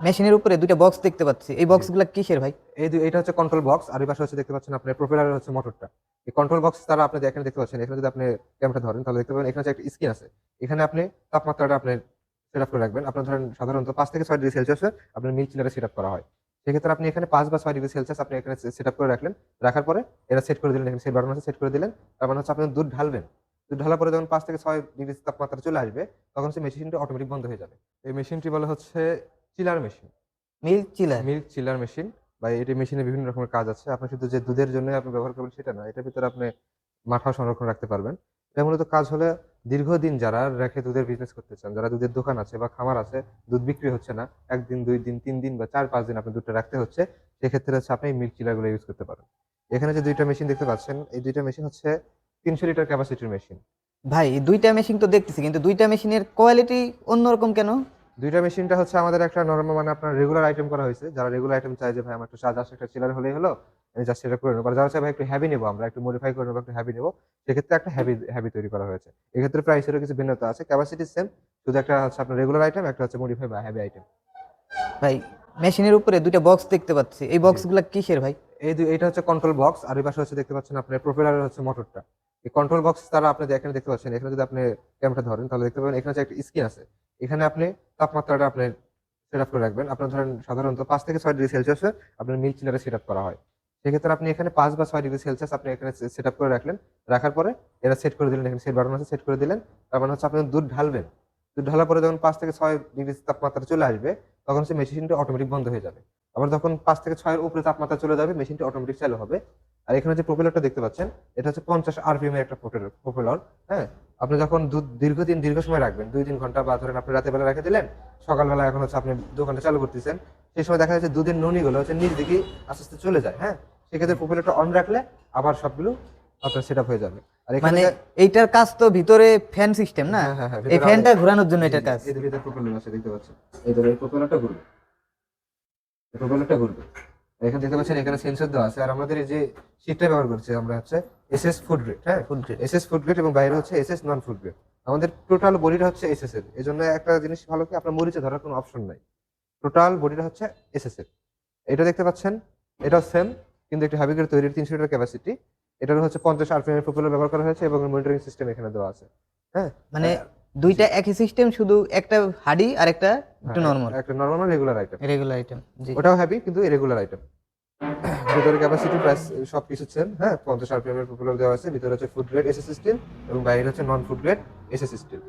মেশিনের উপরে দুইটা বক্স দেখতে পাচ্ছি, এই জি। বক্সগুলো কিসের ভাই? এটা হচ্ছে কন্ট্রোল বক্স, আর এই পাশে হচ্ছে দেখতে পাচ্ছেন আপনার প্রোপেলারের হচ্ছে মোটরটা। এই কন্ট্রোল বক্স দ্বারা আপনি এখানে দেখতে পাচ্ছেন, এখানে যদি আপনি ক্যামেরাটা ধরেন তাহলে দেখতে পাবেন এখানে যে একটা স্ক্রিন আছে। এখানে আপনি তাপমাত্রাটা আপনি সেট আপ করে রাখবেন। আপনার ধরেন সাধারণত ৫ থেকে ৬ ডিগ্রি সেলসিয়াসে আপনার মিল্ক চিলারে সেট আপ করা হয়। সেক্ষেত্রে আপনি এখানে ৫ বা ৬ ডিগ্রি সেলসিয়াস আপনি এখানে সেট আপ করে রাখলেন। রাখার পরে এটা সেট করে দিলেন, এখানে সেট বাটন আছে, সেট করে দিলেন। তার মানে হচ্ছে আপনি দুধ ঢালবেন। দুধ ঢালার পরে যখন ৫ থেকে ৬ ডিগ্রি তাপমাত্রা চলে আসবে, তখন হচ্ছে মেশিনটা অটোমেটিক বন্ধ হয়ে যাবে। এই মেশিনটি বলা হচ্ছে chiller machine. Milk chiller. Milk chiller machine, বা এটি মেশিনে বিভিন্ন রকমের কাজ আছে। আপনি শুধু যে দুধের জন্যই আপনি ব্যবহার করবেন সেটা না। এটার ভিতরে আপনি মাঠাও সংরক্ষণ রাখতে পারবেন। এটা মূলত কাজ হলো দীর্ঘদিন যারা রেখে দুধের বিজনেস করতে চান, যারা দুধের দোকান আছে বা খামার আছে, দুধ বিক্রি হচ্ছে না, ১ দিন, ২ দিন, ৩ দিন বা ৪-৫ দিন আপনি দুধটা রাখতে হচ্ছে, সেক্ষেত্রে হচ্ছে আপনি এই মিল্ক চিলার গুলো ইউজ করতে পারেন। এখানে যে ২ টা মেশিন দেখতে পাচ্ছেন, এই ২ টা মেশিন হচ্ছে ৩০০ লিটার ক্যাপাসিটির মেশিন। ভাই এই দুইটা মেশিন তো দেখতেছি, কিন্তু দুইটা মেশিনের কোয়ালিটি অন্যরকম কেন? ২ টা মেশিনটা হচ্ছে আমাদের একটা নরমাল, মানে আপনার রেগুলার আইটেম করা হয়েছে। যারা রেগুলার আইটেম চায় যে ভাই আমার একটু জাস্ট একটা চিলার হলেই হলো, আমি জাস্ট সেটা করে নেব। আর যারা চায় ভাই একটু হেভি নেব, আমরা একটু মডিফাই করে নেব, একটু হেভি নেব, সেক্ষেত্রে একটা হেভি তৈরি করা হয়েছে। এক্ষেত্রে প্রাইসেরও কিছু ভিন্নতা আছে। ক্যাপাসিটি সেম, শুধু একটা হচ্ছে আপনার রেগুলার আইটেম, একটা হচ্ছে মডিফাই বা হেভি আইটেম। ভাই মেশিনের উপরে দুইটা বক্স দেখতে পাচ্ছি, এই জি। বক্সগুলো কিসের ভাই? এটা হচ্ছে কন্ট্রোল বক্স, আর এই পাশে হচ্ছে দেখতে পাচ্ছেন আপনার প্রোপেলারের হচ্ছে মোটরটা। এই কন্ট্রোল বক্স দ্বারা আপনি এখানে দেখতে পাচ্ছেন, এখানে যদি আপনি ক্যামেরাটা ধরেন তাহলে দেখতে পাবেন এখানে যে একটা স্ক্রিন আছে। এখানে আপনি তাপমাত্রাটা আপনি সেট আপ করে রাখবেন। আপনার ধরেন সাধারণত ৫ থেকে ৬ ডিগ্রি সেলসিয়াসে আপনার মিল্ক চিলারে সেট আপ করা হয়। সেক্ষেত্রে আপনি এখানে ৫ বা ৬ ডিগ্রি সেলসিয়াস আপনি এখানে সেট আপ করে রাখলেন। রাখার পরে এটা সেট করে দিলেন, এখানে সেট বাটন আছে, সেট করে দিলেন। তার মানে হচ্ছে আপনি দুধ ঢালবেন। দুধ ঢালার পরে যখন ৫ থেকে ৬ ডিগ্রি তাপমাত্রা চলে আসবে, তখন হচ্ছে মেশিনটা অটোমেটিক বন্ধ হয়ে যাবে। আবার যখন ৫ থেকে ৬ এর উপরে তাপমাত্রা চলে যাবে, মেশিনটি অটোমেটিক চালু হবে। আর এখানে যে প্রপেলারটা দেখতে পাচ্ছেন, এটা হচ্ছে ৫০ আরপিএম এর একটা প্রপেলার। হ্যাঁ? আপনি যখন দুধ দীর্ঘ সময় রাখবেন, ২-৩ ঘন্টা, বা ধরেন আপনি রাতের বেলা রেখে দিলেন, সকালবেলা এখন হচ্ছে আপনি দোকানটা চালু করতেছেন। সেই সময় দেখা যাচ্ছে দুধের ননিগুলো হচ্ছে নিচ দিকে আস্তে, আস্তে চলে যায়। হ্যাঁ? সেক্ষেত্রে প্রপেলারটা অন রাখলে আবার সবগুলো আপনার সেটআপ হয়ে যাবে। আর এখানে মানে এইটার কাজ তো ভিতরে ফ্যান সিস্টেম না? হ্যাঁ, এই ভিতরে ফ্যানটা ঘোরানোর জন্য জি, এটার জি। কাজ। এই যে ভিতরে প্রপেলার আছে দেখতে পাচ্ছেন। এই ধরো এই প্রপেলারটা ঘুরবে। এই প্রপেলারটা ঘুরবে। এখানে দেখতে পাচ্ছেন এখানে সেন্সর দেওয়া আছে। আর আমাদের এই যে শীটটা ব্যবহার করছি আমরা হচ্ছে এসএস ফুড গ্রেড, হ্যাঁ? Food grade. SS food grade, এবং বাইরে হচ্ছে এসএস নন ফুড গ্রেড। আমাদের টোটাল বডিটা হচ্ছে এসএস এর। এজন্য একটা জিনিস ভালো কি, আপনার মরিচে ধরার কোনো অপশন নাই। টোটাল বডিটা হচ্ছে এসএস এর। এটা দেখতে পাচ্ছেন, এটাও সেম, কিন্তু একটু হেভি করে তৈরি, ৩০০ লিটার ক্যাপাসিটি। এটারও হচ্ছে ৫০ আরপিএম এর প্রপেলার ব্যবহার করা হয়েছে, এবং মনিটরিং সিস্টেম এখানে দেওয়া আছে। হ্যাঁ? মানে জি। দুইটা একই সিস্টেম, শুধু একটা হাডি আর একটা একটু হ্যাঁ, নরমাল একটা normal regular item. Regular item. জি। ওটাও হেভি, কিন্তু রেগুলার আইটেম। ভিতরে ক্যাপাসিটি প্রাইস সবকিছু সেম। হ্যাঁ, ৫০ আরপিএম এর প্রপেলার দেওয়া আছে। ভিতরে হচ্ছে ফুড গ্রেড এসএস স্টিল, এবং বাইরে হচ্ছে non food grade SS steel.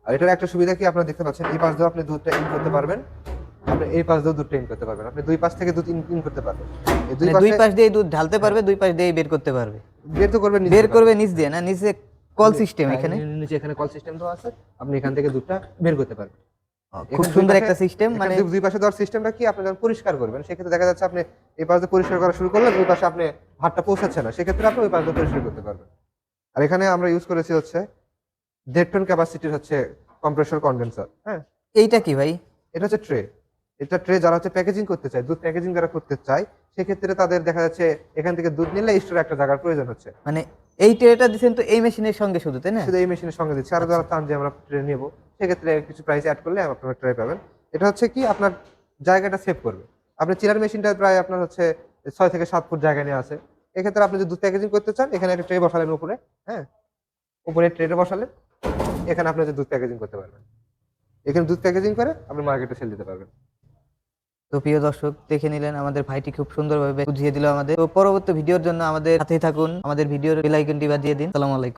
আর এটার একটা সুবিধা কি, আপনারা দেখতে পাচ্ছেন এই পাশ দিয়েও আপনি দুধটা ইন করতে পারবেন। আপনি এই পাশ দিয়েও দুধটা ইন করতে পারবেন। আপনি দুই পাশ থেকে দুধ ইন করতে পারবেন। এই দুই মানে দুই পাশে পাশ দিয়ে দুধ ঢালতে পারবে, দুই পাশ দিয়ে বের করতে পারবে। বের তো করবেন, বের করবে নিচ দিয়ে না, নিচে কল সিস্টেম হ্যাঁ, এখানে। নিচে এখানে কল সিস্টেম দেওয়া আছে। আপনি এখান থেকে দুধটা বের করতে পারবেন। খুব এখানে দুই সুন্দর পাশে, একটা সিস্টেম। মানে দুই পাশে দেওয়ার সিস্টেমটা কি, আপনি যখন পরিষ্কার করবেন সেক্ষেত্রে দেখা যাচ্ছে আপনি এই পাশ দিয়ে পরিষ্কার করা শুরু করলেন, ওই পাশে আপনি হাতটা পৌঁছাচ্ছে না, সেক্ষেত্রে আপনি ওই পাশ দিয়ে পরিষ্কার করতে পারবেন। আর এখানে আমরা ইউজ করেছি হচ্ছে ১.৫ টন ক্যাপাসিটির হচ্ছে কম্প্রেসর কন্ডেন্সার। হ্যাঁ? এইটা কি ভাই? এটা হচ্ছে ট্রে। এটা ট্রে যারা হচ্ছে প্যাকেজিং করতে চায়, দুধ প্যাকেজিং যারা করতে চায়, সেক্ষেত্রে তাদের দেখা যাচ্ছে এখান থেকে দুধ নিলে স্টোরে একটা জায়গার প্রয়োজন হচ্ছে। মানে এই ট্রেটা দিছেন তো এই মেশিনের সঙ্গে শুধু, তাই না? শুধু এই মেশিনের সঙ্গে দিচ্ছি। আরো যারা চান যে আমরা ট্রে নেবো, সেক্ষেত্রে কিছু প্রাইস এড করলে আপনারা ট্রে পাবেন। এটা হচ্ছে কি, আপনার জায়গাটা সেভ করবে। আপনার চিলার মেশিনটা প্রায় আপনার হচ্ছে ৬ থেকে ৭ ফুট জায়গা নিয়ে আছে। এক্ষেত্রে আপনি যদি দুধ প্যাকেজিং করতে চান, এখানে একটা ট্রে বসালেন উপরে, হ্যাঁ? উপরে ট্রেটা বসালেন, এখানে আপনি যে দুধ প্যাকেজিং করতে পারবেন। এখানে দুধ প্যাকেজিং করে আপনি মার্কেটে সেল দিতে পারবেন। তো প্রিয় দর্শক, দেখে নিলেন আমাদের ভাইটি খুব সুন্দরভাবে বুঝিয়ে দিল আমাদের। তো পরবর্তী ভিডিওর জন্য আমাদের সাথেই থাকুন, আমাদের ভিডিওর বেল আইকনটি বাজিয়ে দিন। আসসালামু আলাইকুম।